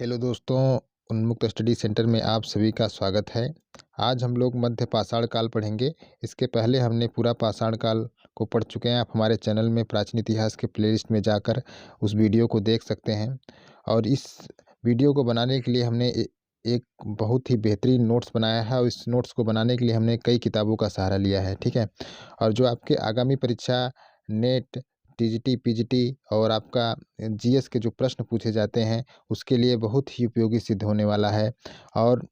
Hello दोस्तों, उन्मुक्त study centre में आप सभी का स्वागत है। आज हम लोग मध्य पाषाण काल पढ़ेंगे। इसके पहले हमने पूरा पाषाण काल को पढ़ चुके हैं। आप हमारे चैनल में प्राचीन इतिहास के प्लेलिस्ट में जाकर उस वीडियो को देख सकते हैं। और इस वीडियो को बनाने के लिए हमने एक बहुत ही बेहतरीन नोट्स बनाया है, और इस नोट्स को बनाने के लिए हमने कई किताबों का सहारा लिया है। ठीक है। और जो आपके आगामी परीक्षा नेट, टीजीटी, पीजीटी और आपका जीएस के जो प्रश्न पूछे जाते हैं, उसके लिए बहुत ही उपयोगी सिद्ध होने वाला है। और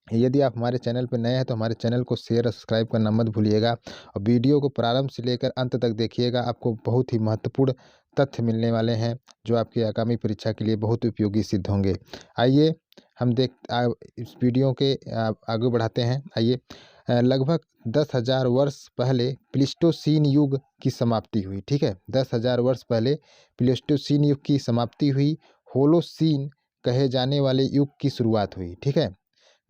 यदि आप हमारे चैनल पर नए हैं तो हमारे चैनल को शेयर और सब्सक्राइब करना मत भूलिएगा, और वीडियो को प्रारंभ से लेकर अंत तक देखिएगा। आपको बहुत ही महत्वपूर्ण तथ्य मिलने वाले हैं जो आपकी आगामी परीक्षा के लिए बहुत उपयोगी सिद्ध होंगे। आइए हम इस वीडियो के आगे बढ़ाते हैं। आइए। लगभग 10,000 वर्ष पहले प्लीस्टोसीन युग की समाप्ति हुई। ठीक है, 10,000 वर्ष पहले प्लीस्टोसीन युग की समाप्ति हुई। होलोसीन कहे जाने वाले युग की शुरुआत हुई। ठीक है,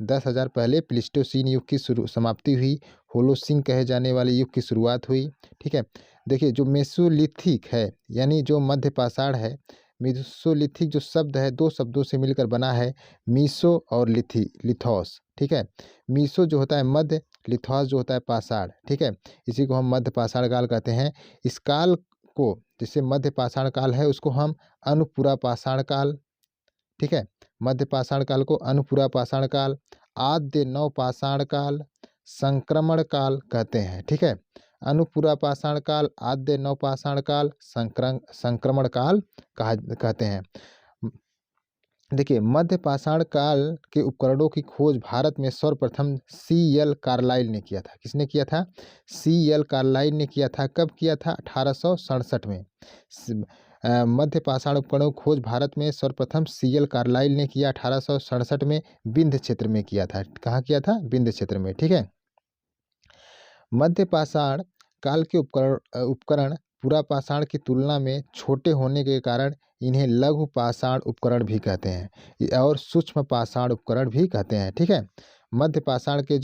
10,000 पहले प्लीस्टोसीन युग की समाप्ति हुई। होलोसीन कहे जाने वाले युग की शुरुआत हुई। ठीक है। देखिए, जो मेसोलिथिक है यानी जो मध्य पाषाण है, मेसोलिथिक जो शब्द है दो शब्दों से मिलकर बना है, मीसो और लिथोस। ठीक है, मीसो जो होता है मध्य, लिथोस जो होता है पाषाण। ठीक है, इसी को हम मध्य पाषाण काल कहते हैं। इस काल को, जिसे मध्य पाषाण काल है, उसको हम अनुपुरा पाषाण काल, ठीक है, मध्य पाषाण काल को अनुपुरा पाषाण काल, आद्य नव पाषाण काल, संक्रमण काल कहते हैं। ठीक है, अनुपुरा पाषाण काल, आद्य नव पाषाण काल, संक्रमण काल कहते हैं। देखिए, मध्य पाषाण काल के उपकरणों की खोज भारत में सर्वप्रथम C.L. कार्लाइल ने किया था। किसने किया था? C.L. कार्लाइल ने किया था। कब किया था? 1867 में। मध्य पाषाण उपकरणों की खोज भारत में सर्वप्रथम C.L. कार्लाइल ने किया 1867 में, विंध्य क्षेत्र में किया था। कहाँ किया था? विंध्य क्षेत्र में। ठीक है। मध्य पाषाण काल के उपकरण पूरा पाषाण की तुलना में छोटे होने के कारण इन्हें लघु पाषाण उपकरण भी कहते हैं, और सूक्ष्म पाषाण उपकरण भी कहते हैं। ठीक है, मध्य पाषाण के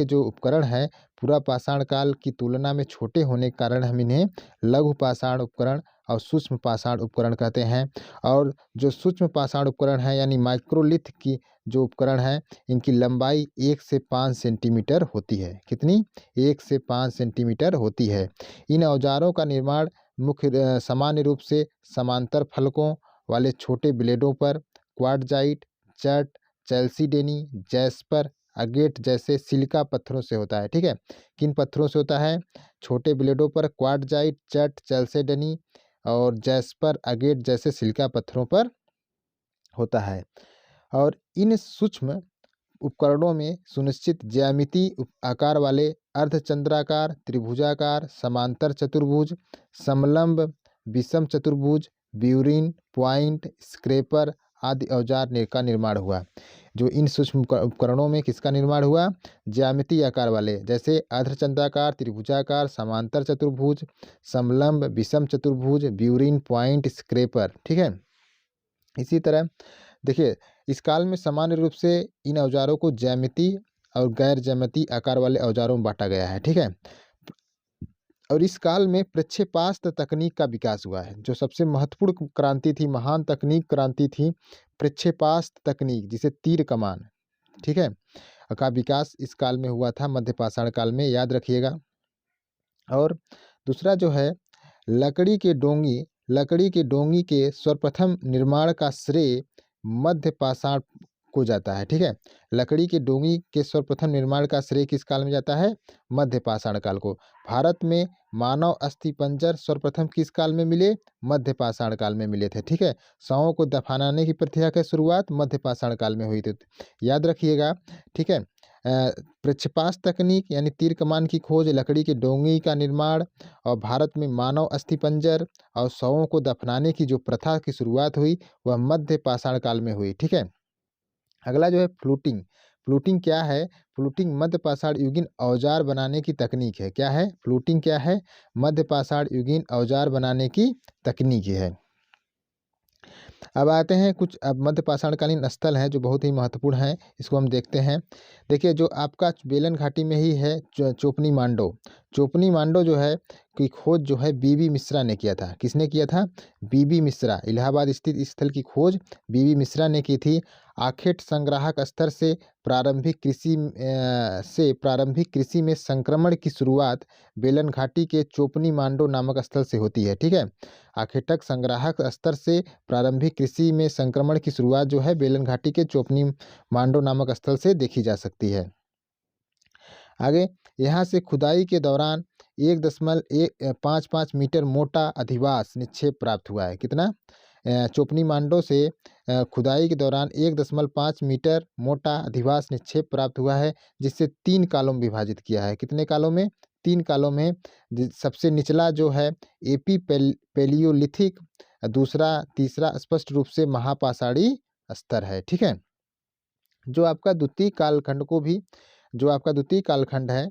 जो उपकरण हैं, पूरा पाषाण काल की तुलना में छोटे होने के कारण हम इन्हें लघु पाषाण उपकरण और सूक्ष्म पाषाण उपकरण कहते हैं। और जो सूक्ष्म पाषाण उपकरण हैं यानी माइक्रोलिथ की जो उपकरण हैं, इनकी लंबाई 1 से 5 सेंटीमीटर होती है। कितनी? 1 से 5 सेंटीमीटर होती है। इन औजारों का निर्माण सामान्य रूप से समांतर फलकों वाले छोटे ब्लेडों पर क्वार्टजाइट, चट, चैल्सीडेनी, जैस्पर, अगेट जैसे सिलिका पत्थरों से होता है। ठीक है, किन पत्थरों से होता है? छोटे ब्लेडों पर क्वार्टजाइट, चट, चैल्सीडेनी और जैस्पर, अगेट जैसे सिलिका पत्थरों पर होता है। और इन सूक्ष्म उपकरणों में सुनिश्चित ज्यामिति आकार वाले अर्धचंद्राकार, त्रिभुजाकार, समांतर चतुर्भुज, समलंब, विषम चतुर्भुज, ब्यूरिन, पॉइंट, स्क्रेपर आदि औजार का निर्माण हुआ। जो इन सूक्ष्म उपकरणों में किसका निर्माण हुआ? ज्यामिति आकार वाले, जैसे अर्धचंद्राकार, त्रिभुजाकार, समांतर चतुर्भुज, समलंब, विषम चतुर्भुज, ब्यूरिन, पॉइंट, स्क्रेपर। ठीक है। इसी तरह देखिए, इस काल में सामान्य रूप से इन औजारों को ज्यामिति और गैर ज्यामिति आकार वाले औजारों में बांटा गया है। ठीक है। और इस काल में प्रक्षेपास्त्र तकनीक का विकास हुआ है। जो सबसे महत्वपूर्ण क्रांति थी, महान तकनीक क्रांति थी प्रक्षेपास्त्र तकनीक, जिसे तीर कमान, ठीक है, का विकास इस काल में हुआ था, मध्य पाषाण काल में, याद रखिएगा। और दूसरा जो है, लकड़ी के डोंगी के सर्वप्रथम निर्माण का श्रेय मध्य पाषाण को जाता है। ठीक है, लकड़ी के डोंगी के सर्वप्रथम निर्माण का श्रेय किस काल में जाता है? मध्य पाषाण काल को। भारत में मानव अस्थिपंजर सर्वप्रथम किस काल में मिले? मध्य पाषाण काल में मिले थे। ठीक है, शवों को दफनाने की प्रक्रिया की शुरुआत मध्य पाषाण काल में हुई थी, याद रखिएगा। ठीक है, प्रक्षेपास्त्र तकनीक यानी तीर कमान की खोज, लकड़ी के डोंगी का निर्माण, और भारत में मानव अस्थिपंजर और शवों को दफनाने की जो प्रथा की शुरुआत हुई वह मध्य पाषाण काल में हुई। ठीक है। अगला जो है फ्लूटिंग। फ्लूटिंग क्या है? फ्लूटिंग मध्य पाषाण युगीन औजार बनाने की तकनीक है। क्या है? फ्लूटिंग क्या है? मध्य पाषाण युगीन औजार बनाने की तकनीक है। अब आते हैं कुछ मध्य पाषाणकालीन स्थल हैं जो बहुत ही महत्वपूर्ण हैं, इसको हम देखते हैं। देखिए, जो आपका बेलन घाटी में ही है चोपनी मांडो। चोपनी मांडो जो है की खोज जो है बीबी मिश्रा ने किया था। किसने किया था? बीबी मिश्रा। इलाहाबाद स्थित इस स्थल की खोज बीबी मिश्रा ने की थी। आखेट संग्राहक स्तर से प्रारंभिक कृषि में संक्रमण की शुरुआत बेलन घाटी के चोपनी मांडो नामक स्थल से होती है। ठीक है, आखेटक संग्राहक स्तर से प्रारंभिक कृषि में संक्रमण की शुरुआत जो है बेलन घाटी के चोपनी मांडो नामक स्थल से देखी जा सकती है। आगे, यहाँ से खुदाई के दौरान 1.55 मीटर मोटा अधिवास निक्षेप प्राप्त हुआ है। कितना? चोपनी मांडो से खुदाई के दौरान 1.5 मीटर मोटा अधिवास निक्षेप प्राप्त हुआ है, जिससे 3 कालों में विभाजित किया है। कितने कालों में? 3 कालों में। सबसे निचला जो है एपी पैलियोलिथिक, दूसरा तीसरा स्पष्ट रूप से महापाषाणी स्तर है। ठीक है, जो आपका द्वितीय कालखंड है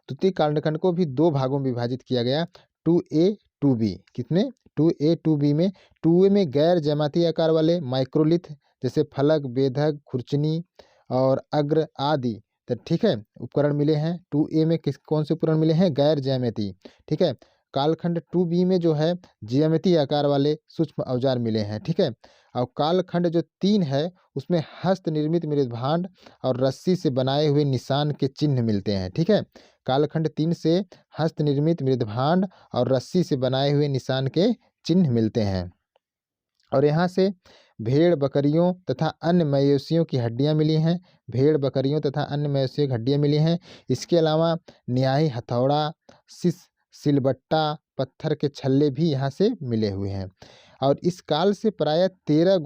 द्वितीय कालखंड को भी 2 भागों में विभाजित किया गया, 2A 2B। कितने? 2A 2B में 2A में गैर ज्यामितीय आकार वाले माइक्रोलिथ जैसे फलक, बेधक, खुरचनी और अग्र आदि, तो ठीक है, उपकरण मिले हैं। 2A में कौन से उपकरण मिले हैं? गैर ज्यामितीय। ठीक है, कालखंड 2B में जो है ज्यामितीय आकार वाले सूक्ष्म औजार मिले हैं। ठीक है, और कालखंड जो 3 है उसमें हस्त निर्मित मृदभांड और रस्सी से बनाए हुए निशान के चिन्ह मिलते हैं। ठीक है, कालखंड 3 से हस्त निर्मित मृदभांड और रस्सी से बनाए हुए निशान के चिन्ह मिलते हैं। और यहाँ से भेड़ बकरियों तथा अन्य मवेशियों की हड्डियाँ मिली हैं। भेड़ बकरियों तथा अन्य मवेशियों की हड्डियाँ मिली हैं। इसके अलावा न्याही हथौड़ा, सिलबट्टा, पत्थर के छल्ले भी यहाँ से मिले हुए हैं। और इस काल से प्रायः 13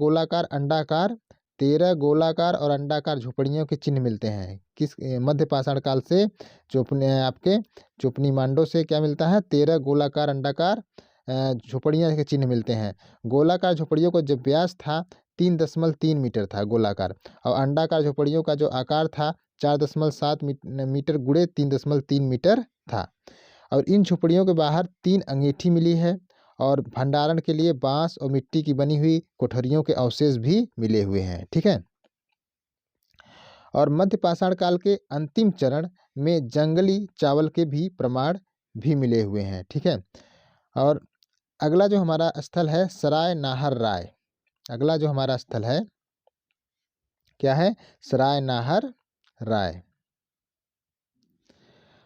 गोलाकार और अंडाकार झोपड़ियों के चिन्ह मिलते हैं। किस मध्य पाषाण काल से चोपनी मांडो से क्या मिलता है? 13 गोलाकार अंडाकार झोपड़ियाँ के चिन्ह मिलते हैं। गोलाकार झोपड़ियों का जो व्यास था 3.3 मीटर था गोलाकार, और अंडाकार झोपड़ियों का जो आकार था 4.7 मीटर गुणे 3.3 मीटर था। और इन झोपड़ियों के बाहर 3 अंगीठी मिली है, और भंडारण के लिए बांस और मिट्टी की बनी हुई कोठरियों के अवशेष भी मिले हुए हैं। ठीक है, और मध्य पाषाण काल के अंतिम चरण में जंगली चावल के भी प्रमाण भी मिले हुए हैं। ठीक है, और अगला जो हमारा स्थल है सराय नाहर राय। अगला जो हमारा स्थल है क्या है? सराय नाहर राय।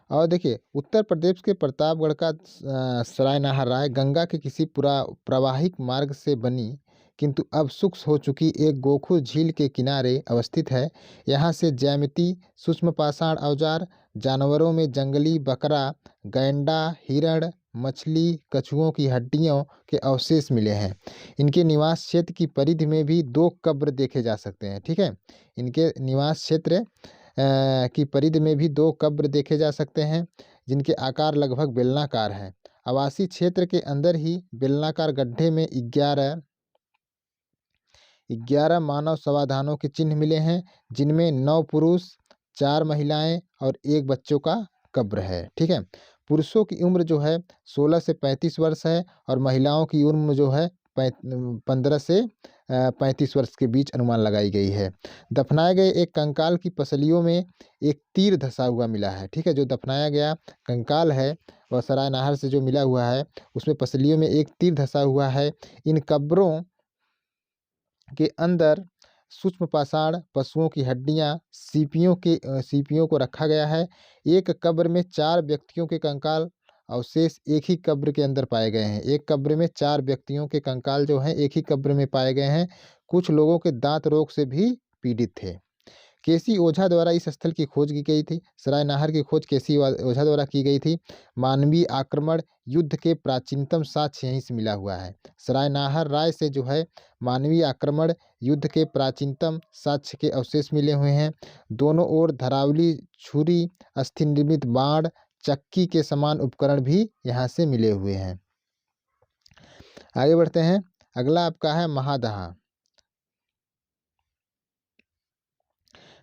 और देखिए, उत्तर प्रदेश के प्रतापगढ़ का सराय नाहर राय गंगा के किसी प्रवाहिक मार्ग से बनी किंतु अब शुष्क हो चुकी एक गोखुर झील के किनारे अवस्थित है। यहाँ से ज्यामिति, सूक्ष्म पाषाण औजार, जानवरों में जंगली बकरा, गैंडा, हिरण, मछली, कछुओं की हड्डियों के अवशेष मिले हैं। इनके निवास क्षेत्र की परिधि में भी 2 कब्र देखे जा सकते हैं। ठीक है, इनके निवास क्षेत्र की परिधि में भी 2 कब्र देखे जा सकते हैं, जिनके आकार लगभग बेलनाकार हैं। आवासीय क्षेत्र के अंदर ही बेलनाकार गड्ढे में 11 मानव समाधानों के चिन्ह मिले हैं, जिनमें 9 पुरुष, 4 महिलाएं और 1 बच्चों का कब्र है। ठीक है, पुरुषों की उम्र जो है 16 से 35 वर्ष है, और महिलाओं की उम्र जो है 15 से 35 वर्ष के बीच अनुमान लगाई गई है। दफनाए गए एक कंकाल की पसलियों में एक तीर धंसा हुआ मिला है। ठीक है, जो दफनाया गया कंकाल है वह सराय नाहर से जो मिला हुआ है उसमें पसलियों में एक तीर धंसा हुआ है। इन कब्रों के अंदर सूक्ष्म पाषाण पशुओं की हड्डियां, सीपियों को रखा गया है। एक कब्र में 4 व्यक्तियों के कंकाल अवशेष एक ही कब्र के अंदर पाए गए हैं। एक कब्र में 4 व्यक्तियों के कंकाल जो हैं एक ही कब्र में पाए गए हैं। कुछ लोगों के दांत रोग से भी पीड़ित थे। केसी ओझा द्वारा इस स्थल की खोज की गई थी। सराय नाहर की खोज केसी ओझा द्वारा की गई थी। मानवीय आक्रमण युद्ध के प्राचीनतम साक्ष्य यहीं से मिला हुआ है। सराय नाहर राय से जो है मानवीय आक्रमण युद्ध के प्राचीनतम साक्ष्य के अवशेष मिले हुए हैं। दोनों ओर धरावली, छुरी, अस्थि निर्मित बाण, चक्की के समान उपकरण भी यहाँ से मिले हुए हैं। आगे बढ़ते हैं। अगला आपका है महादहा।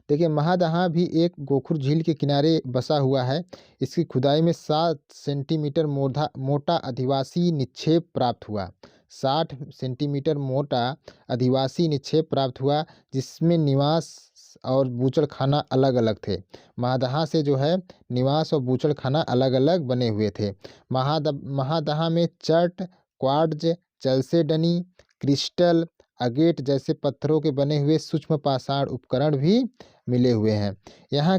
देखिए, महादहा भी एक गोखुर झील के किनारे बसा हुआ है। इसकी खुदाई में 7 सेंटीमीटर मोटा अधिवासी निक्षेप प्राप्त हुआ। 60 सेंटीमीटर मोटा आदिवासी निक्षेप प्राप्त हुआ, जिसमें निवास और बूचड़खाना अलग अलग थे। महादहा से जो है निवास और बूचड़खाना अलग अलग बने हुए थे। महादहा में चट, क्वार्ट्ज, चलसेडनी, क्रिस्टल, अगेट जैसे पत्थरों के बने हुए सूक्ष्म पाषाण उपकरण भी मिले हुए हैं। यहाँ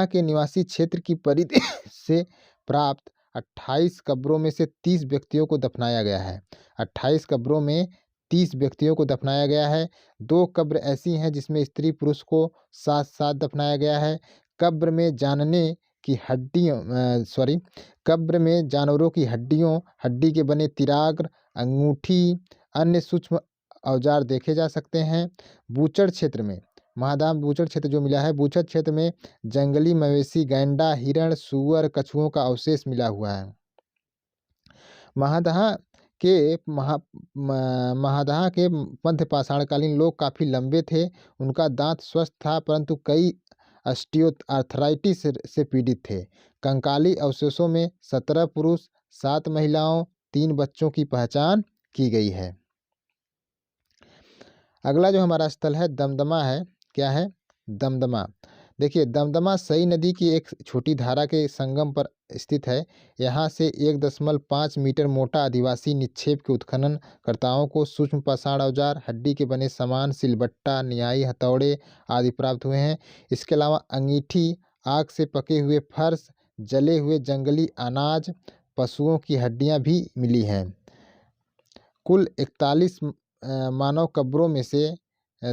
के निवासी क्षेत्र की परिधि से प्राप्त 28 कब्रों में से 30 व्यक्तियों को दफनाया गया है। 28 कब्रों में 30 व्यक्तियों को दफनाया गया है। 2 कब्र ऐसी हैं जिसमें स्त्री पुरुष को साथ साथ दफनाया गया है। कब्र में जानवरों की हड्डी के बने तिराग्र, अंगूठी, अन्य सूक्ष्म औजार देखे जा सकते हैं। बूचड़ क्षेत्र में महादाम बूचड़ क्षेत्र जो मिला है, बूचड़ क्षेत्र में जंगली मवेशी, गैंडा, हिरण, सूअर, कछुओं का अवशेष मिला हुआ है। महादहा के मध्य पाषाणकालीन लोग काफ़ी लंबे थे। उनका दांत स्वस्थ था, परंतु कई ऑस्टियोआर्थराइटिस से पीड़ित थे। कंकाली अवशेषों में 17 पुरुष, 7 महिलाओं, 3 बच्चों की पहचान की गई है। अगला जो हमारा स्थल है दमदमा है। क्या है? दमदमा। देखिए, दमदमा सई नदी की एक छोटी धारा के संगम पर स्थित है। यहाँ से 1.5 मीटर मोटा आदिवासी निक्षेप के उत्खननकर्ताओं को सूक्ष्म पाषाण औजार, हड्डी के बने सामान, सिलबट्टा, नियाई, हथौड़े आदि प्राप्त हुए हैं। इसके अलावा अंगीठी, आग से पके हुए फर्श, जले हुए जंगली अनाज, पशुओं की हड्डियाँ भी मिली हैं। कुल 41 मानव कब्रों में से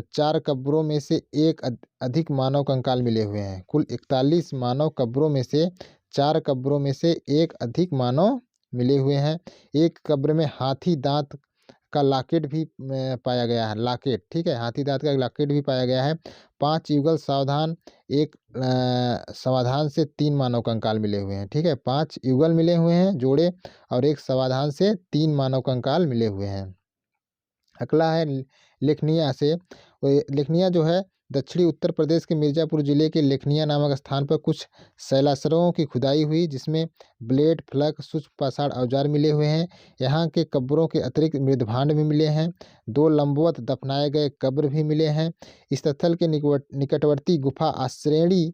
4 कब्रों में से एक अधिक मानव कंकाल मिले हुए हैं। कुल 41 मानव कब्रों में से 4 कब्रों में से एक अधिक मानव मिले हुए हैं। एक कब्र में हाथी दांत का लॉकेट भी पाया गया है। लॉकेट, ठीक है, हाथी दांत का लॉकेट भी पाया गया है। 5 युगल सावधान, एक समाधान से 3 मानव कंकाल मिले हुए हैं। ठीक है, 5 युगल मिले हुए हैं जोड़े, और एक समाधान से 3 मानव कंकाल मिले हुए हैं। अगला है लेखनिया से। लेखनिया जो है दक्षिणी उत्तर प्रदेश के मिर्ज़ापुर जिले के लेखनिया नामक स्थान पर कुछ शैलाश्रयों की खुदाई हुई, जिसमें ब्लेड, फलक, सूक्ष्म पाषाण औजार मिले हुए हैं। यहाँ के कब्रों के अतिरिक्त मृदभांड भी मिले हैं। 2 लंबवत दफनाए गए कब्र भी मिले हैं। इस स्थल के निकटवर्ती गुफा आश्रयणी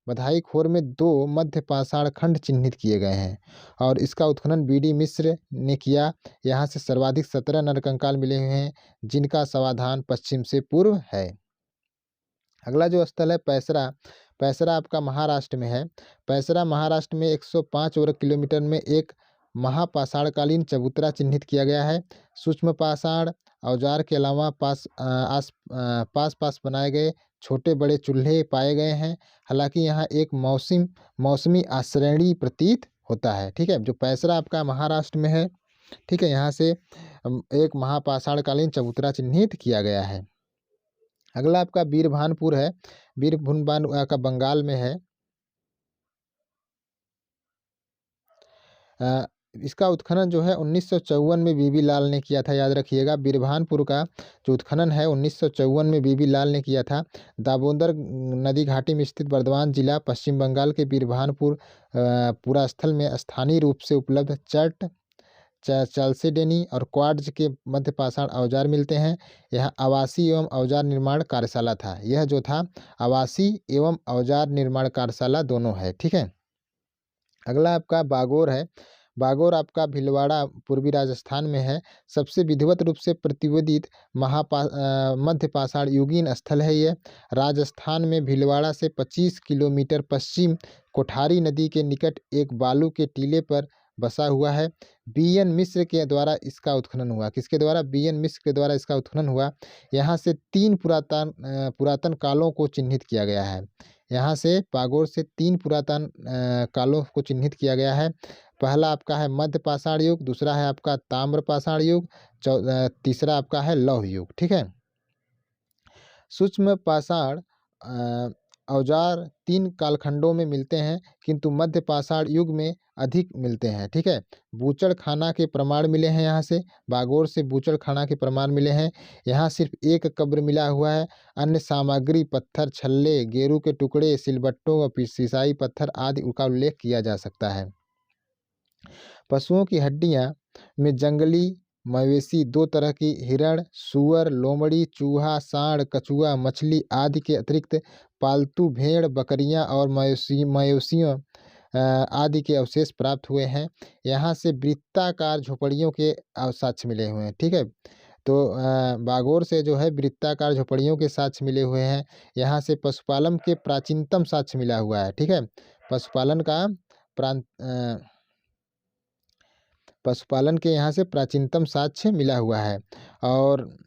बधाई खोर में 2 मध्य पाषाण खंड चिन्हित किए गए हैं, और इसका उत्खनन बी.डी. मिश्र ने किया। यहाँ से सर्वाधिक 17 नरकंकाल मिले हुए हैं, जिनका समाधान पश्चिम से पूर्व है। अगला जो स्थल है पैसरा आपका महाराष्ट्र में है। पैसरा महाराष्ट्र में 105 वर्ग किलोमीटर में एक महापाषाणकालीन चबूतरा चिन्हित किया गया है। सूक्ष्म पाषाण औजार के अलावा पास बनाए गए छोटे बड़े चूल्हे पाए गए हैं। हालांकि यहाँ एक मौसमी आश्रयणी प्रतीत होता है। ठीक है, जो पैसरा आपका महाराष्ट्र में है, ठीक है, यहाँ से एक महापाषाणकालीन चबूतरा चिन्हित किया गया है। अगला आपका बीरभानपुर है। बीरभूनबान का बंगाल में है। इसका उत्खनन जो है 1954 में बीबी लाल ने किया था, याद रखिएगा। बीरभानपुर का जो उत्खनन है 1954 में बीबी लाल ने किया था। दामोदर नदी घाटी में स्थित बर्धमान जिला, पश्चिम बंगाल के बीरभानपुर पूरा स्थल में स्थानीय रूप से उपलब्ध चट, चालसेडेनी और क्वार्ट्ज के मध्य पाषाण औजार मिलते हैं। यह आवासीय एवं औजार निर्माण कार्यशाला था। यह जो था आवासीय एवं औजार निर्माण कार्यशाला दोनों है। ठीक है, अगला आपका बागोर है। बागोर आपका भीलवाड़ा पूर्वी राजस्थान में है। सबसे विधिवत रूप से प्रतिवेदित मध्य पाषाण युगीन स्थल है। ये राजस्थान में भीलवाड़ा से 25 किलोमीटर पश्चिम कोठारी नदी के निकट एक बालू के टीले पर बसा हुआ है। बी.एन. मिश्र के द्वारा इसका उत्खनन हुआ। किसके द्वारा? बी.एन. मिश्र के द्वारा इसका उत्खनन हुआ। यहाँ से 3 पुरातन कालों को चिन्हित किया गया है। यहाँ से बागोर से 3 पुरातन कालों को चिन्हित किया गया है। पहला आपका है मध्य पाषाण युग, दूसरा है आपका ताम्र पाषाण युग, तीसरा आपका है लौह युग। ठीक है, सूक्ष्म पाषाण औजार 3 कालखंडों में मिलते हैं, किंतु मध्य पाषाण युग में अधिक मिलते हैं। ठीक है, बूचड़ खाना के प्रमाण मिले हैं। यहाँ से बागोर से बूचड़ खाना के प्रमाण मिले हैं। यहाँ सिर्फ एक कब्र मिला हुआ है। अन्य सामग्री पत्थर, छल्ले, गेरू के टुकड़े, सिलबट्टों और सीसाई पत्थर आदि का उल्लेख किया जा सकता है। पशुओं की हड्डियां में जंगली मवेशी, दो तरह की हिरण, सूअर, लोमड़ी, चूहा, सांड, कछुआ, मछली आदि के अतिरिक्त पालतू भेड़, बकरियां और मवेशियों आदि के अवशेष प्राप्त हुए हैं। यहाँ से वृत्ताकार झोपड़ियों के साक्ष्य मिले हुए हैं। ठीक है, तो बागोर से जो है वृत्ताकार झोपड़ियों के साक्ष्य मिले हुए हैं। यहाँ से पशुपालन के प्राचीनतम साक्ष्य मिला हुआ है। ठीक है, पशुपालन का प्रांत पशुपालन के यहाँ से प्राचीनतम साक्ष्य मिला हुआ है। और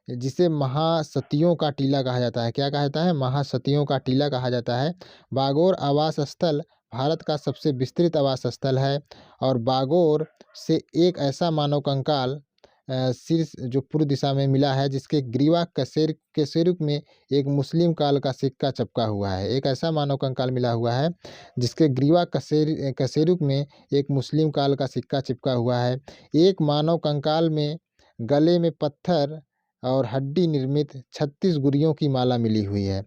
जिसे महासतियों का टीला कहा जाता है। क्या कहा जाता है? महासतियों का टीला कहा जाता है। बागोर आवास स्थल भारत का सबसे विस्तृत आवास स्थल है। और बागोर से एक ऐसा मानव कंकाल शीर्ष जो पूर्व दिशा में मिला है, जिसके ग्रीवा के सिरुक में एक मुस्लिम काल का सिक्का चिपका हुआ है। एक ऐसा मानव कंकाल मिला हुआ है जिसके ग्रीवा कसेरुक में एक मुस्लिम काल का सिक्का चिपका हुआ है। एक मानव कंकाल में गले में पत्थर और हड्डी निर्मित 36 गुरियों की माला मिली हुई है।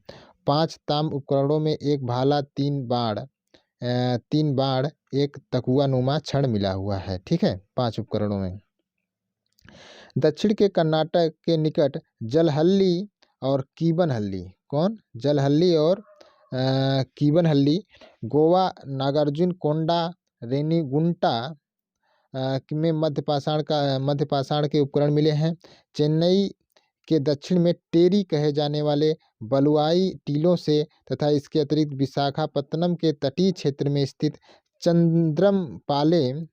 5 ताम्र उपकरणों में एक भाला, 3 बाण, एक तकुआ नुमा छड़ मिला हुआ है। ठीक है, 5 उपकरणों में। दक्षिण के कर्नाटक के निकट जलहल्ली और कीबनहल्ली, कौन? जलहल्ली और कीबनहल्ली, गोवा, नागार्जुन कोंडा, रेनीगुंटा में मध्य पाषाण के उपकरण मिले हैं। चेन्नई के दक्षिण में टेरी कहे जाने वाले बलुआई टीलों से तथा इसके अतिरिक्त विशाखापत्तनम के तटीय क्षेत्र में स्थित चंद्रम पालेम,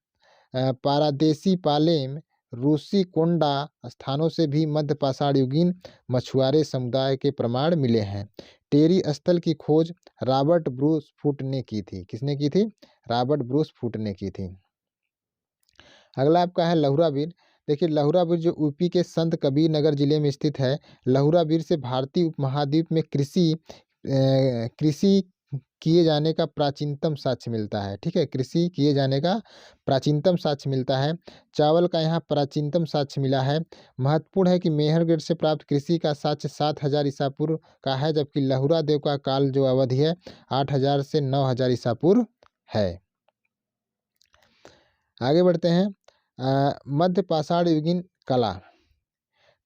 पारादेसी पालेम, रूसी कोंडा स्थानों से भी मध्य पाषाणयुगीन मछुआरे समुदाय के प्रमाण मिले हैं। टेरी स्थल की खोज रॉबर्ट ब्रूस फुट ने की थी। किसने की थी? रॉबर्ट ब्रूस फुट ने की थी। अगला आपका है लहुराबीर। देखिए, लहुराबीर जो यूपी के संत कबीर नगर जिले में स्थित है। लहुराबीर से भारतीय उपमहाद्वीप में कृषि किए जाने का प्राचीनतम साक्ष्य मिलता है। ठीक है, कृषि किए जाने का प्राचीनतम साक्ष्य मिलता है। चावल का यहाँ प्राचीनतम साक्ष्य मिला है। महत्वपूर्ण है कि मेहरगढ़ से प्राप्त कृषि का साक्ष्य 7000 ईसा पूर्व का है, जबकि लहुरा देव का काल जो अवधि है 8000 से 9000 ईसा पूर्व है। आगे बढ़ते हैं। मध्य पाषाणयुगीन कला।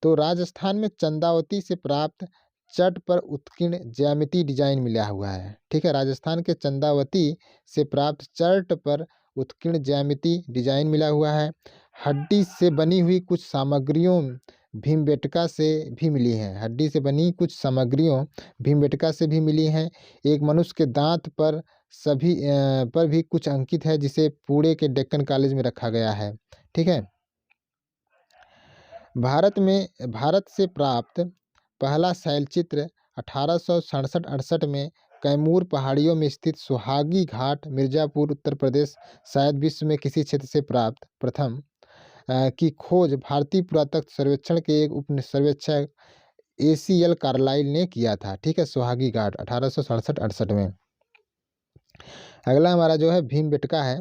तो राजस्थान में चंदावती से प्राप्त चट पर उत्कीर्ण ज्यामिति डिजाइन मिला हुआ है। ठीक है, राजस्थान के चंदावती से प्राप्त चट पर उत्कीर्ण ज्यामिति डिजाइन मिला हुआ है। हड्डी से बनी हुई कुछ सामग्रियों भीमबेटका से भी मिली हैं। हड्डी से बनी कुछ सामग्रियों भीमबेटका से भी मिली हैं। एक मनुष्य के दांत पर पर भी कुछ अंकित है, जिसे पुणे के डेक्कन कॉलेज में रखा गया है। ठीक है, भारत से प्राप्त पहला शैलचित्र 1867-68 में कैमूर पहाड़ियों में स्थित सुहागी घाट, मिर्जापुर, उत्तर प्रदेश, शायद विश्व में किसी क्षेत्र से प्राप्त प्रथम की खोज भारतीय पुरातत्व सर्वेक्षण के एक उप सर्वेक्षक ACL कार्लाइल ने किया था। ठीक है, सुहागी घाट 1867-68 में। अगला हमारा जो है भीमबेटका है।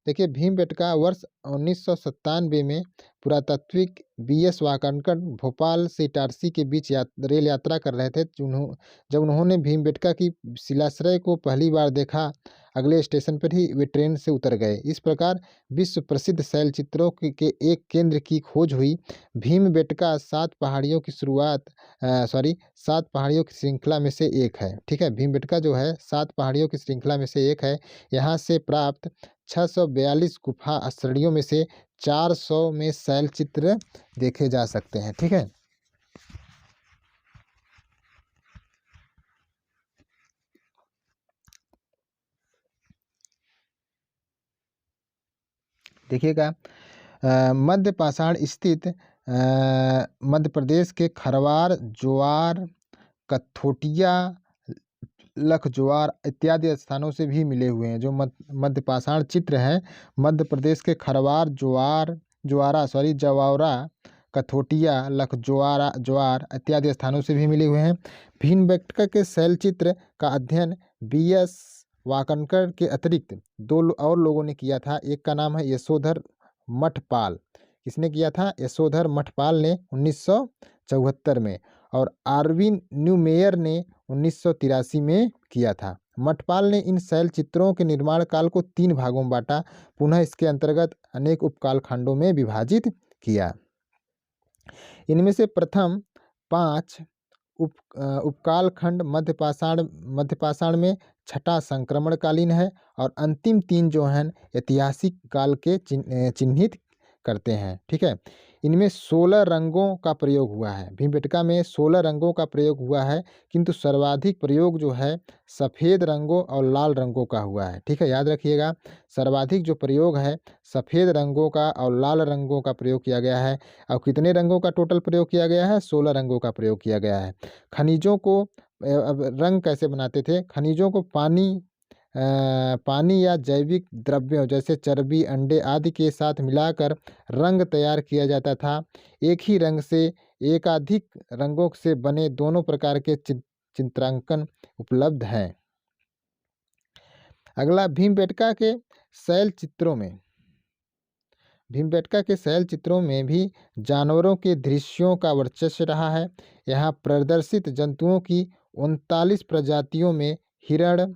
देखिए, भीमबेटका वर्ष 1997 में पुरातात्विक BS वाकणकर भोपाल से इटारसी के बीच रेल यात्रा कर रहे थे। जब उन्होंने भीमबेटका की शिलाश्रय को पहली बार देखा, अगले स्टेशन पर ही वे ट्रेन से उतर गए। इस प्रकार विश्व प्रसिद्ध शैलचित्रों के एक केंद्र की खोज हुई। भीमबेटका 7 पहाड़ियों की श्रृंखला में से एक है। ठीक है, भीमबेटका जो है 7 पहाड़ियों की श्रृंखला में से एक है। यहाँ से प्राप्त 642 गुफा श्रेणियों में से 400 में शैलचित्र देखे जा सकते हैं। ठीक है, देखिएगा, मध्य पाषाण स्थित मध्य प्रदेश के खरवार, ज्वार, कथोटिया, लखज्वार इत्यादि स्थानों से भी मिले हुए हैं। जो मध्य पाषाण चित्र हैं, मध्य प्रदेश के खरवार, जवारा, कथोटिया, ज्वार इत्यादि स्थानों से भी मिले हुए हैं। भीमबेटका के शैलचित्र का अध्ययन BS वाकणकर के अतिरिक्त 2 और लोगों ने किया था। एक का नाम है यशोधर मठपाल। किसने किया था? यशोधर मठपाल ने 1974 में। और आर्विन न्यूमेयर ने 1983 में किया था। मठपाल ने इन शैल चित्रों के निर्माण काल को 3 भागों में बांटा, पुनः इसके अंतर्गत अनेक उपकालखंडों में विभाजित किया। इनमें से प्रथम 5 उपकालखंड मध्यपाषाण में छठा संक्रमणकालीन है और अंतिम 3 जो हैं ऐतिहासिक काल के चिन्हित करते हैं। ठीक है, इनमें 16 रंगों का प्रयोग हुआ है। भीमबेटका में 16 रंगों का प्रयोग हुआ है, किंतु सर्वाधिक प्रयोग जो है सफ़ेद रंगों और लाल रंगों का हुआ है। ठीक है, याद रखिएगा, सर्वाधिक जो प्रयोग है सफ़ेद रंगों का और लाल रंगों का प्रयोग किया गया है। और कितने रंगों का टोटल प्रयोग किया गया है? 16 रंगों का प्रयोग किया गया है। खनिजों को अब रंग कैसे बनाते थे? खनिजों को पानी या जैविक द्रव्यों जैसे चर्बी, अंडे आदि के साथ मिलाकर रंग तैयार किया जाता था। एक ही रंग से एकाधिक रंगों से बने दोनों प्रकार के चित्रांकन उपलब्ध हैं। अगला, भीमबेटका के शैल चित्रों में भी जानवरों के दृश्यों का वर्चस्व रहा है। यहाँ प्रदर्शित जंतुओं की 39 प्रजातियों में हिरण,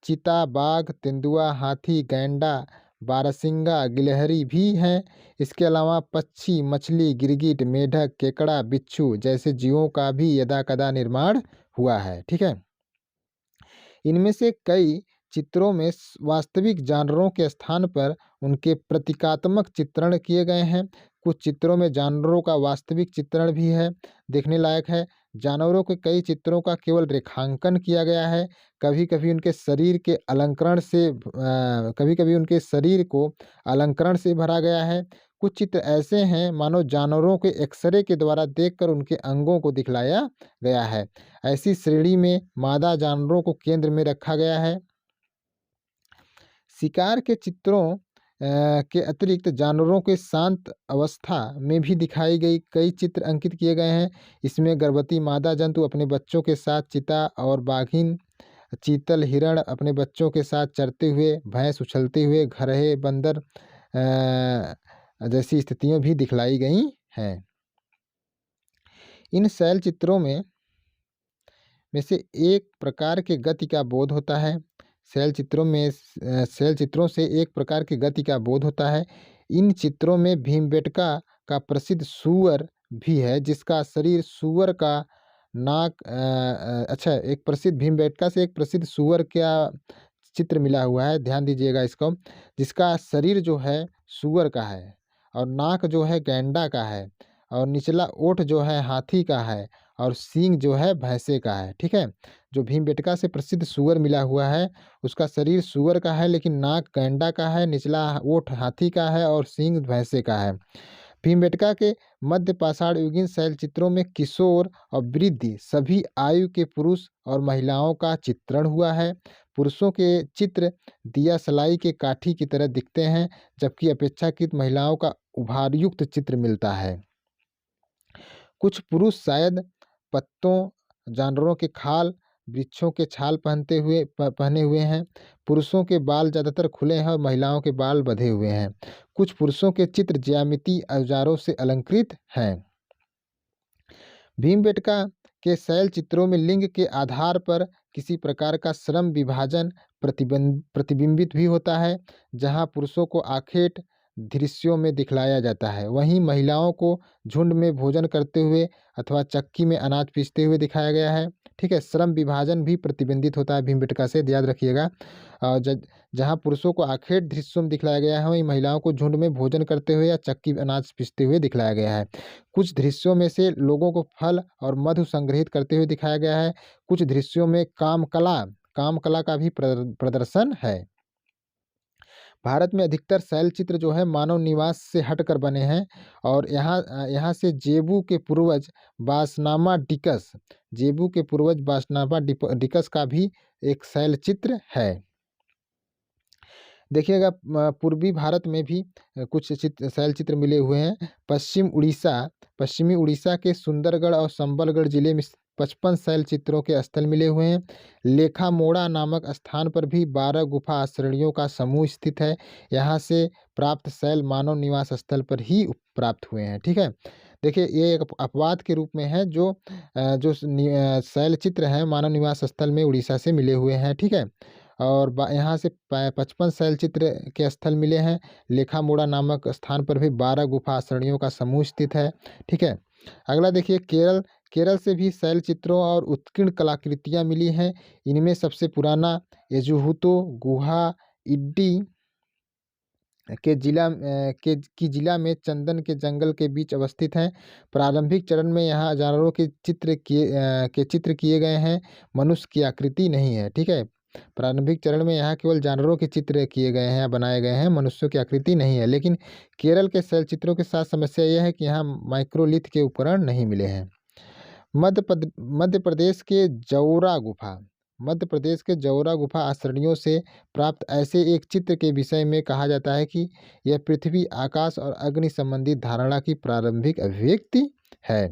चीता, बाघ, तेंदुआ, हाथी, गैंडा, बारहसिंगा, गिलहरी भी हैं। इसके अलावा पक्षी, मछली, गिरगिट, मेढक, केकड़ा, बिच्छू जैसे जीवों का भी यदाकदा निर्माण हुआ है। ठीक है, इनमें से कई चित्रों में वास्तविक जानवरों के स्थान पर उनके प्रतीकात्मक चित्रण किए गए हैं। कुछ चित्रों में जानवरों का वास्तविक चित्रण भी है, देखने लायक है। जानवरों के कई चित्रों का केवल रेखांकन किया गया है। कभी कभी उनके शरीर को अलंकरण से भरा गया है। कुछ चित्र ऐसे हैं मानो जानवरों के एक्सरे के द्वारा देखकर उनके अंगों को दिखलाया गया है। ऐसी श्रेणी में मादा जानवरों को केंद्र में रखा गया है। शिकार के चित्रों के अतिरिक्त जानवरों के शांत अवस्था में भी दिखाई गई कई चित्र अंकित किए गए हैं। इसमें गर्भवती मादा जंतु अपने बच्चों के साथ, चीता और बाघिन, चीतल, हिरण अपने बच्चों के साथ चरते हुए, भैंस उछलते हुए, खरहे, बंदर जैसी स्थितियां भी दिखलाई गई हैं। इन शैल चित्रों में से एक प्रकार के गति का बोध होता है। शैल चित्रों से एक प्रकार की गति का बोध होता है। इन चित्रों में भीमबेटका का प्रसिद्ध सूअर भी है, जिसका शरीर सूअर का नाक एक प्रसिद्ध भीमबेटका से एक प्रसिद्ध सूअर का चित्र मिला हुआ है, ध्यान दीजिएगा इसको, जिसका शरीर जो है सूअर का है और नाक जो है गैंडा का है और निचला ओठ जो है हाथी का है और सींग जो है भैंसे का है। ठीक है, जो भीमबेटका से प्रसिद्ध सूअर मिला हुआ है उसका शरीर सूअर का है, लेकिन नाक गैंडा का है, निचला ओठ हाथी का है और सींग भैंसे का है। भीमबेटका के मध्य पाषाण युगीन शैल चित्रों में किशोर और वृद्धि सभी आयु के पुरुष और महिलाओं का चित्रण हुआ है। पुरुषों के चित्र दिया सलाई के काठी की तरह दिखते हैं, जबकि अपेक्षाकृत महिलाओं का उभारयुक्त चित्र मिलता है। कुछ पुरुष शायद पत्तों, जानवरों के खाल, वृक्षों के छाल पहने हुए हैं। पुरुषों के बाल ज़्यादातर खुले हैं और महिलाओं के बाल बंधे हुए हैं। कुछ पुरुषों के चित्र ज्यामितीय औजारों से अलंकृत हैं। भीमबेटका के शैल चित्रों में लिंग के आधार पर किसी प्रकार का श्रम विभाजन प्रतिबिंबित भी होता है। जहां पुरुषों को आखेट दृश्यों में दिखलाया जाता है, वहीं महिलाओं को झुंड में भोजन करते हुए अथवा चक्की में अनाज पीसते हुए दिखाया गया है। ठीक है, श्रम विभाजन भी प्रतिबिंबित होता है भीमबेटका से, याद रखिएगा। जहाँ पुरुषों को आखेट दृश्यों में दिखलाया गया है, वहीं महिलाओं को झुंड में भोजन करते हुए या चक्की अनाज पीसते हुए दिखलाया गया है। कुछ दृश्यों में से लोगों को फल और मधु संग्रहित करते हुए दिखाया गया है। कुछ दृश्यों में कामकला का भी प्रदर्शन है। भारत में अधिकतर शैल चित्र जो है मानव निवास से हटकर बने हैं और यहाँ से जेबू के पूर्वज बासनामा डिकस का भी एक शैल चित्र है। देखिएगा, पूर्वी भारत में भी कुछ शैल चित्र मिले हुए हैं। पश्चिमी उड़ीसा के सुंदरगढ़ और संबलगढ़ जिले में 55 शैल चित्रों के स्थल मिले हुए हैं। लेखामोड़ा नामक स्थान पर भी 12 गुफा श्रेणियों का समूह स्थित है। यहाँ से प्राप्त शैल मानव निवास स्थल पर ही प्राप्त हुए हैं। ठीक है, देखिए ये एक अपवाद के रूप में है जो शैल चित्र हैं मानव निवास स्थल में उड़ीसा से मिले हुए हैं, ठीक है। और यहाँ से 55 शैल चित्र के स्थल मिले हैं। लेखामोड़ा नामक स्थान पर भी 12 गुफा आसरणियों का समूह स्थित है, ठीक है। अगला देखिए केरल। केरल से भी शैल चित्रों और उत्कीर्ण कलाकृतियाँ मिली हैं। इनमें सबसे पुराना एजुहुतो गुहा इड्डी के जिला में चंदन के जंगल के बीच अवस्थित है। प्रारंभिक चरण में यहाँ जानवरों के चित्र किए गए हैं, मनुष्य की आकृति नहीं है, ठीक है। प्रारंभिक चरण में यहाँ केवल जानवरों के चित्र किए गए हैं, बनाए गए हैं, मनुष्यों की आकृति नहीं है। लेकिन केरल के शैल चित्रों के साथ समस्या यह है कि यहाँ माइक्रोलिथ के उपकरण नहीं मिले हैं। मध्य प्रदेश के जौरा गुफा। मध्य प्रदेश के जौरा गुफा आसरणियों से प्राप्त ऐसे एक चित्र के विषय में कहा जाता है कि यह पृथ्वी, आकाश और अग्नि संबंधी धारणा की प्रारंभिक अभिव्यक्ति है।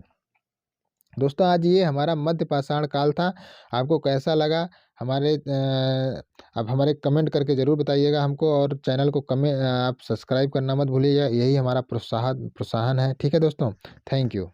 दोस्तों आज ये हमारा मध्य पाषाण काल था। आपको कैसा लगा आप हमारे कमेंट करके ज़रूर बताइएगा हमको, और चैनल को आप सब्सक्राइब करना मत भूलिएगा। यही हमारा प्रोत्साहन है, ठीक है दोस्तों। Thank you.